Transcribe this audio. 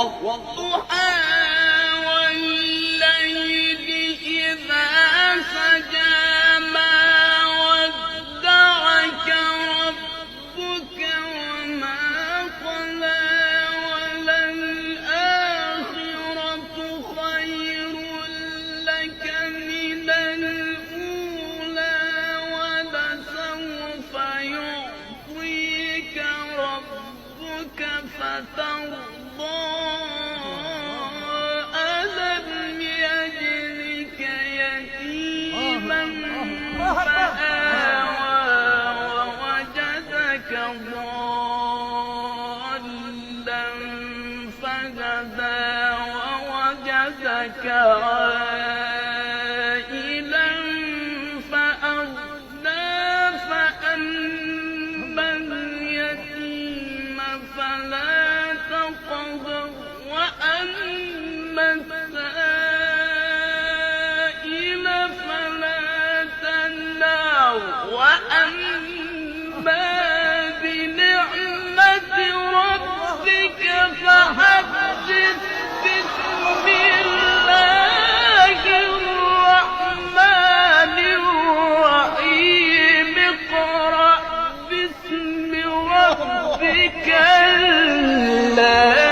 والضحى والليل إذا سجى ما ودعك ربك وما قلى وللآخرة خير لك من الأولى ولسوف يعطيك ربك فترضى ألم يجدك يتيما فآوى ووجدك ضالا فهدى ووجدك عائلا فأغنى فأما اليتيم فلا تقهر وأما السائل فلا تنهر وأما بنعمة ربك فحدث بسم الله الرحمن الرحيم اقرأ باسم ربك الذي